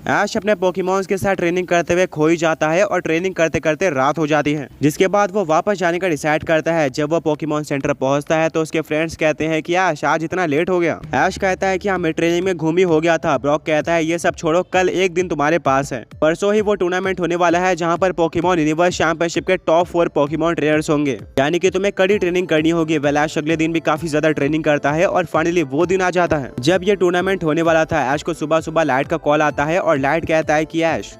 ऐश अपने पोकेमॉन्स के साथ ट्रेनिंग करते हुए खो ही जाता है और ट्रेनिंग करते करते रात हो जाती है, जिसके बाद वो वापस जाने का डिसाइड करता है। जब वो पोकेमॉन सेंटर पहुंचता है तो उसके फ्रेंड्स कहते हैं कि ऐश आज इतना लेट हो गया। ऐश कहता है कि हाँ मैं ट्रेनिंग में घूम ही हो गया था। ब्रॉक कहता है ये सब छोड़ो, कल एक दिन तुम्हारे पास है। परसों ही वो टूर्नामेंट होने वाला है जहाँ पर पोकेमॉन यूनिवर्स चैंपियनशिप के टॉप 4 पोकेमॉन ट्रेनर्स होंगे, यानी कि तुम्हें कड़ी ट्रेनिंग करनी होगी। वेल ऐश अगले दिन भी काफी ज्यादा ट्रेनिंग करता है और फाइनली वो दिन आ जाता है जब ये टूर्नामेंट होने वाला था। ऐश को सुबह सुबह लाइट का कॉल आता है और लाइट कहता है कि ऐश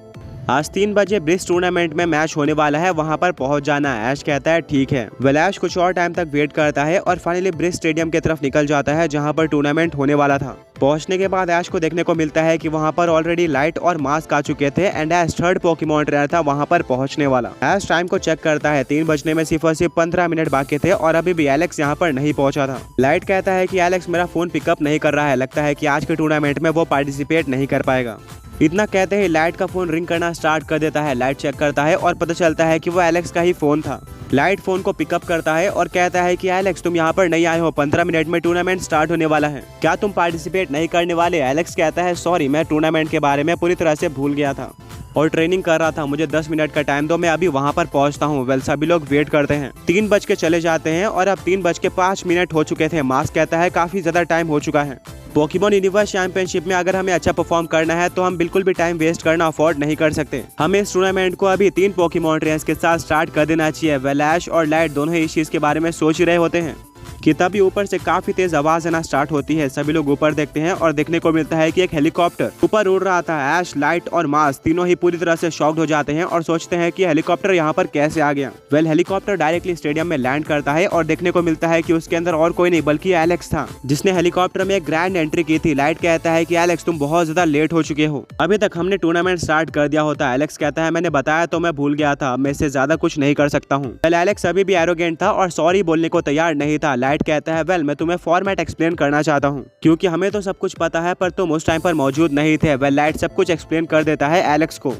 आज 3 बजे ब्रिज टूर्नामेंट में मैच होने वाला है, वहां पर पहुंच जाना। ऐश कहता है ठीक है। वेल ऐश कुछ और टाइम तक वेट करता है और फाइनली ब्रिज स्टेडियम की तरफ निकल जाता है जहां पर टूर्नामेंट होने वाला था। पहुंचने के बाद ऐश को देखने को मिलता है कि वहां पर ऑलरेडी लाइट और मास्क आ चुके थे and Ash third Pokemon trainer था वहां पर पहुंचने वाला। ऐश टाइम को चेक करता है, 3 बजने में सिर्फ और सिर्फ 15 मिनट बाकी थे और अभी भी एलेक्स यहाँ पर नहीं पहुंचा था। लाइट कहता है कि एलेक्स मेरा फोन पिकअप नहीं कर रहा है, लगता है कि आज के टूर्नामेंट में वो पार्टिसिपेट नहीं कर पाएगा। इतना कहते ही लाइट का फोन रिंग करना स्टार्ट कर देता है। लाइट चेक करता है और पता चलता है कि वो एलेक्स का ही फोन था। लाइट फोन को पिकअप करता है और कहता है कि एलेक्स तुम यहाँ पर नहीं आए हो, 15 मिनट में टूर्नामेंट स्टार्ट होने वाला है, क्या तुम पार्टिसिपेट नहीं करने वाले? एलेक्स कहता है सॉरी, मैं टूर्नामेंट के बारे में पूरी तरह से भूल गया था और ट्रेनिंग कर रहा था, मुझे 10 मिनट का टाइम दो, मैं अभी वहां पर पहुंचता हूं। वेल सभी लोग वेट करते हैं। 3 बज के चले जाते हैं और अब 3 बज के 5 मिनट हो चुके थे। मास्क कहता है काफी ज्यादा टाइम हो चुका है। पोकेमॉन यूनिवर्स चैंपियनशिप में अगर हमें अच्छा परफॉर्म करना है तो हम बिल्कुल भी टाइम वेस्ट करना अफोर्ड नहीं कर सकते। हमें इस टूर्नामेंट को अभी 3 पोकेमॉन ट्रेनर्स के साथ स्टार्ट कर देना चाहिए। वेल ऐश और लाइट दोनों ही इस चीज के बारे में सोच ही रहे होते हैं कि तभी ऊपर से काफी तेज आवाज आना स्टार्ट होती है। सभी लोग ऊपर देखते हैं और देखने को मिलता है कि एक हेलीकॉप्टर ऊपर उड़ रहा था। ऐश, लाइट और मास्क तीनों ही पूरी तरह से शॉक्ड हो जाते हैं और सोचते हैं कि हेलीकॉप्टर यहाँ पर कैसे आ गया। वेल हेलीकॉप्टर डायरेक्टली स्टेडियम में लैंड करता है और देखने को मिलता है कि उसके अंदर और कोई नहीं बल्कि एलेक्स था, जिसने हेलीकॉप्टर में एक ग्रैंड एंट्री की थी। लाइट कहता है कि एलेक्स तुम बहुत ज्यादा लेट हो चुके हो, अभी तक हमने टूर्नामेंट स्टार्ट कर दिया होता। एलेक्स कहता है मैंने बताया तो मैं भूल गया था, मैं इससे ज्यादा कुछ नहीं कर सकता हूँ। वेल एलेक्स अभी भी एरोगेंट था और सॉरी बोलने को तैयार नहीं था। लाइट कहता है वेल मैं तुम्हें फॉर्मेट एक्सप्लेन करना चाहता हूँ क्योंकि हमें तो सब कुछ पता है पर तुम उस टाइम पर मौजूद नहीं थे। वेल लाइट सब कुछ एक्सप्लेन कर देता है एलेक्स को।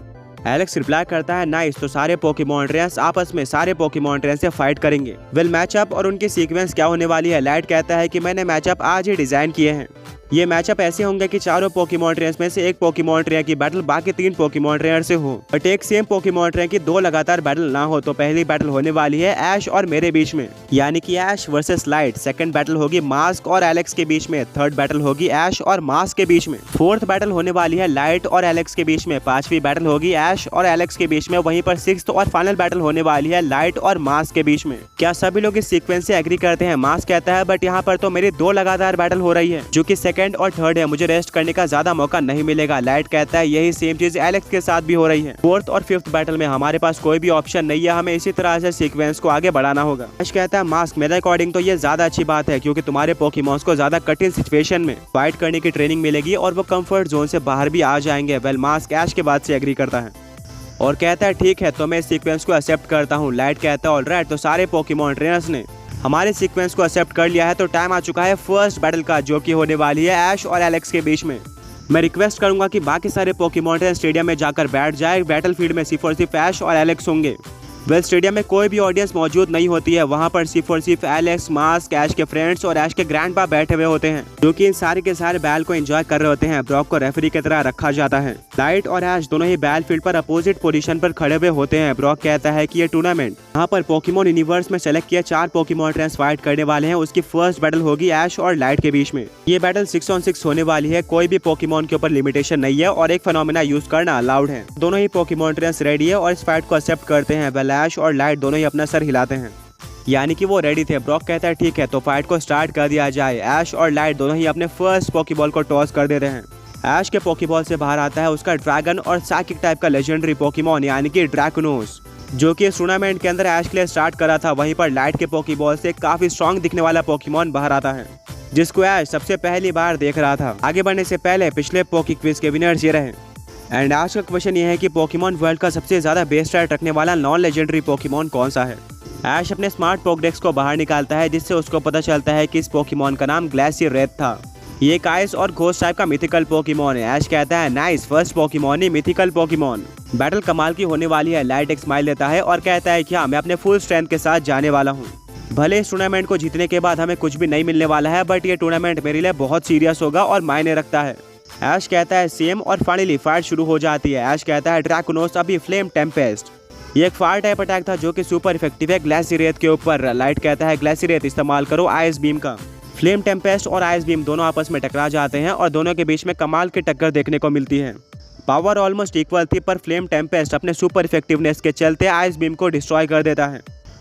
एलेक्स रिप्लाई करता है नाइस, तो सारे पोकेमॉन ट्रेनर्स आपस में सारे पोकेमॉन ट्रेनर्स से फाइट करेंगे। वेल मैचअप और उनकी सीक्वेंस क्या होने वाली है? लाइट कहता है कि मैंने मैचअप आज ही डिजाइन किए हैं। ये मैचअप ऐसे होंगे कि चारों पोकेमॉन ट्रेनर्स में से एक पोकेमॉन ट्रेनर की बैटल बाकी 3 पोकेमॉन ट्रेनर से हो, बट एक सेम पोकेमॉन ट्रेनर की 2 लगातार बैटल ना हो। तो पहली बैटल होने वाली है ऐश और मेरे बीच में, यानी कि Ash versus Light. Second battle होगी मास्क और एलेक्स के बीच में। थर्ड बैटल होगी ऐश और मास्क के बीच में। फोर्थ बैटल होने वाली है लाइट और एलेक्स के बीच में। 5वीं बैटल होगी ऐश और एलेक्स के बीच में। वहीं पर 6th और फाइनल बैटल होने वाली है लाइट और मास्क के बीच में। क्या सभी लोग इस सीक्वेंस से एग्री करते हैं? मास्क कहता है बट यहाँ पर तो मेरी 2 लगातार बैटल हो रही है जो कि सेकंड और थर्ड है, मुझे रेस्ट करने का ज्यादा मौका नहीं मिलेगा। लाइट कहता है यही सेम चीज एलेक्स के साथ भी हो रही है। 4th और 5th बैटल में हमारे पास कोई भी ऑप्शन नहीं है, हमें इसी तरह से सीक्वेंस को आगे बढ़ाना होगा। ऐश कहता है मास्क मेरे अकॉर्डिंग तो ये ज्यादा अच्छी बात है क्योंकि तुम्हारे पोकेमॉन्स को ज्यादा कठिन सिचुएशन में फाइट करने की ट्रेनिंग मिलेगी और वो कंफर्ट जोन से बाहर भी आ जाएंगे। वेल मास्क ऐश के बात से एग्री करता है और कहता है ठीक है तो मैं इस सीक्वेंस को एक्सेप्ट करता हूँ। लाइट कहता है ऑलराइट, तो सारे पोकेमॉन ट्रेनर्स ने हमारे सीक्वेंस को एक्सेप्ट कर लिया है तो टाइम आ चुका है फर्स्ट बैटल का, जो कि होने वाली है ऐश और एलेक्स के बीच में। मैं रिक्वेस्ट करूंगा कि बाकी सारे पोकेमॉन ट्रेनर स्टेडियम में जाकर बैठ जाए। बैटलफील्ड में सिर्फ और सिर्फ ऐश और एलेक्स होंगे। वेल स्टेडियम में कोई भी ऑडियंस मौजूद नहीं होती है, वहां पर सिर्फ और सिर्फ एलेक्स, मास्क, ऐश के फ्रेंड्स और ऐश के ग्रैंडपा बैठे हुए होते हैं जो कि इन सारे के सारे बैल को एंजॉय कर रहे होते हैं। ब्रॉक को रेफरी की तरह रखा जाता है। लाइट और ऐश दोनों ही बैटलफील्ड पर अपोजिट पोजीशन पर खड़े हुए होते हैं। ब्रॉक कहता है कि ये टूर्नामेंट यहाँ पर पोकेमॉन यूनिवर्स में सेलेक्ट किए 4 पोकेमॉन ट्रेनर्स फाइट करने वाले हैं, उसकी फर्स्ट बैटल होगी ऐश और लाइट के बीच में। ये बैटल 6 on 6 होने वाली है, कोई भी पोकेमॉन के ऊपर लिमिटेशन नहीं है और एक फेनोमेना यूज करना अलाउड है। दोनों ही पोकेमॉन ट्रेनर्स रेडी है और इस फाइट को एक्सेप्ट करते हैं। वेल ऐश और लाइट दोनों ही अपना सर हिलाते हैं, यानी कि वो रेडी थे। ब्रॉक कहता है ठीक है तो फाइट को स्टार्ट कर दिया जाए। ऐश और लाइट दोनों ही अपने फर्स्ट पोकेबॉल को टॉस कर देते हैं। ऐश के पोकेबॉल से बाहर आता है उसका ड्रैगन और साइकिक टाइप का लेजेंडरी पोकेमॉन यानी कि ड्रैकोनोस, जो कि इस टूर्नामेंट के अंदर ऐश के लिए स्टार्ट करा था। वहीं पर लाइट के पोकेबॉल से काफी स्ट्रॉन्ग दिखने वाला पोकेमॉन बाहर आता है जिसको ऐश सबसे पहली बार देख रहा था। आगे बढ़ने से पहले पिछले पोके क्विज के विनर्स ये रहे एंड आज का क्वेश्चन ये है कि पोकेमॉन वर्ल्ड का सबसे ज्यादा बेस्ट रेट रखने वाला नॉन लेजेंडरी पोकेमॉन कौन सा है? ऐश अपने स्मार्ट पोकेडेक्स को बाहर निकालता है जिससे उसको पता चलता है कि इस पोकेमॉन का नाम ग्लेशियर रेड था। ये एक आइस और घोस्ट टाइप का मिथिकल पोकेमॉन है। ऐश कहता है नाइस, फर्स्ट पोकेमॉन ही मिथिकल पोकेमॉन। बैटल कमाल की होने वाली है। लाइट एक स्माइल देता है और कहता है कि हाँ मैं अपने फुल स्ट्रेंथ के साथ जाने वाला हूँ। भले इस टूर्नामेंट को जीतने के बाद हमें कुछ भी नहीं मिलने वाला है बट ये टूर्नामेंट मेरे लिए बहुत सीरियस होगा और मायने रखता है। ऐश कहता है सेम और फाइनली फाइट शुरू हो जाती है। ऐश कहता है ड्रैकुनोस अभी फ्लेम टेम्पेस्ट। ये एक फायर टाइप अटैक था जो कि सुपर इफेक्टिव है ग्लेसिरेट के ऊपर। लाइट कहता है ग्लेसिरेट इस्तेमाल करो आइस बीम का। फ्लेम टेम्पेस्ट और आइस बीम दोनों आपस में टकरा जाते हैं और दोनों के बीच में कमाल की टक्कर देखने को मिलती है। पावर ऑलमोस्ट इक्वल थी पर फ्लेम टेम्पेस्ट अपने सुपर इफेक्टिवनेस के चलते आइस बीम को डिस्ट्रॉय कर देता है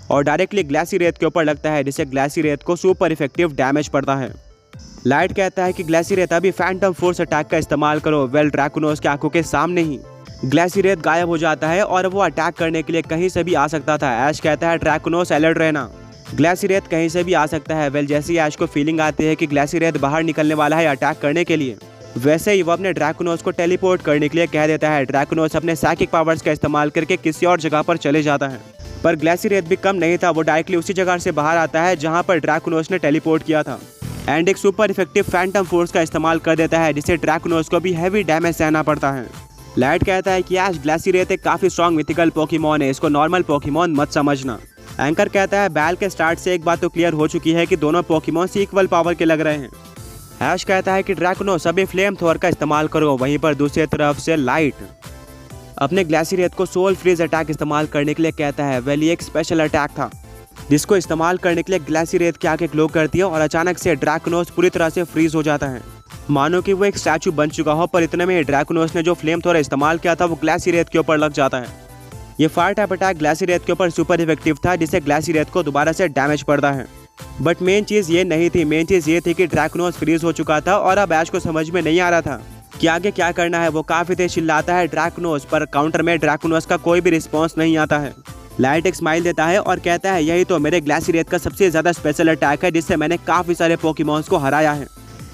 और डायरेक्टली ग्लेसिरेट के ऊपर लगता है, जिससे ग्लेसिरेट को सुपर इफेक्टिव डैमेज पड़ता है। लाइट कहता है कि ग्लेसिरेट अभी फैंटम फोर्स अटैक का इस्तेमाल करो। वेल ड्रैकुनोस की आंखों के सामने ही ग्लेसिरेट गायब हो जाता है और वो अटैक करने के लिए कहीं से भी आ सकता था। ऐश कहता है ड्रैकुनोस अलर्ट रहना, ग्लेसिरेट कहीं से भी आ सकता है। वेल जैसे ही ऐश को फीलिंग आती है कि ग्लेसिरेट बाहर निकलने वाला है अटैक करने के लिए, वैसे ही वो अपने ड्रैकुनोस को टेलीपोर्ट करने के लिए कह देता है। ड्रैकुनोस अपने साइकिक पावर्स का इस्तेमाल करके किसी और जगह पर चले जाता है, पर ग्लेसिरेट भी कम नहीं था। वो डायरेक्टली उसी जगह से बाहर आता है जहां पर ड्रैकुनोस ने टेलीपोर्ट किया था एंड एक सुपर इफेक्टिव फैंटम फोर्स का इस्तेमाल कर देता है, जिससे ड्रैकुनोस को भी हैवी डैमेज सहना पड़ता है। लाइट कहता है कि ऐश ग्लेसिरेट एक काफी स्ट्रॉन्ग मिथिकल पोकेमॉन है, इसको नॉर्मल पोकेमॉन मत समझना। एंकर कहता है बैल के स्टार्ट से एक बात तो क्लियर हो चुकी है कि दोनों पोकेमॉन इक्वल पावर के लग रहे हैं। ऐश कहता है कि ड्रैकुनोस अभी फ्लेम थ्रोअर का इस्तेमाल करो। वहीं पर दूसरी तरफ से लाइट अपने ग्लेसिरेट को सोल फ्रीज अटैक इस्तेमाल करने के लिए कहता है। वेल ये एक स्पेशल अटैक था जिसको इस्तेमाल करने के लिए ग्लेसिरेट की आंखें ग्लो करती है और अचानक से ड्रैकुनोस पूरी तरह से फ्रीज हो जाता है, मानो कि वो एक स्टैचू बन चुका हो। पर इतने में ड्रैकुनोस ने जो फ्लेम थ्रोअर इस्तेमाल किया था वो ग्लेसिरेट के ऊपर लग जाता है। ये फायर टाइप अटैक ग्लेसिरेट के ऊपर सुपर इफेक्टिव था, जिससे ग्लेसिरेट को दोबारा से डैमेज पड़ता है। बट मेन चीज़ ये नहीं थी, मेन चीज़ ये थी कि ड्रैकुनोस फ्रीज हो चुका था और अब ऐश को समझ में नहीं आ रहा था कि आगे क्या करना है। वो काफ़ी तेज चिल्लाता है ड्रैकुनोस, पर काउंटर में ड्रैकुनोस का कोई भी रिस्पॉन्स नहीं आता है। लाइट एक स्माइल देता है और कहता है यही तो मेरे ग्लेसिरेट का सबसे ज़्यादा स्पेशल अटैक है, जिससे मैंने काफ़ी सारे पोकेमॉन्स को हराया है।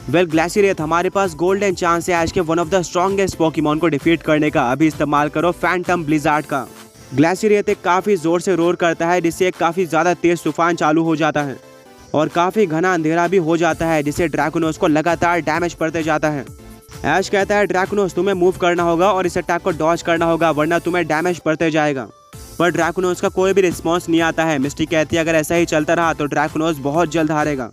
वेल ग्लेसिरेट हमारे पास गोल्डन चांस है ऐश के one of the strongest Pokemon को डिफीट करने का। अभी इस्तेमाल करो फैंटम ब्लिजार्ड का। ग्लेसिरेट एक काफ़ी ज़ोर से रोर करता है, जिससे एक काफ़ी ज़्यादा तेज तूफान चालू हो जाता है और काफ़ी घना अंधेरा भी हो जाता है, जिससे ड्रैकुनोस को लगातार डैमेज पड़ते जाता है। ऐश कहता है ड्रैकुनोस तुम्हें मूव करना होगा और इस अटैक को डॉज करना होगा, वरना तुम्हें डैमेज पड़ते जाएगा। पर ड्रैकुनोस का कोई भी रिस्पॉन्स नहीं आता है। मिस्टी कहती है अगर ऐसा ही चलता रहा तो ड्रैकुनोस बहुत जल्द हारेगा।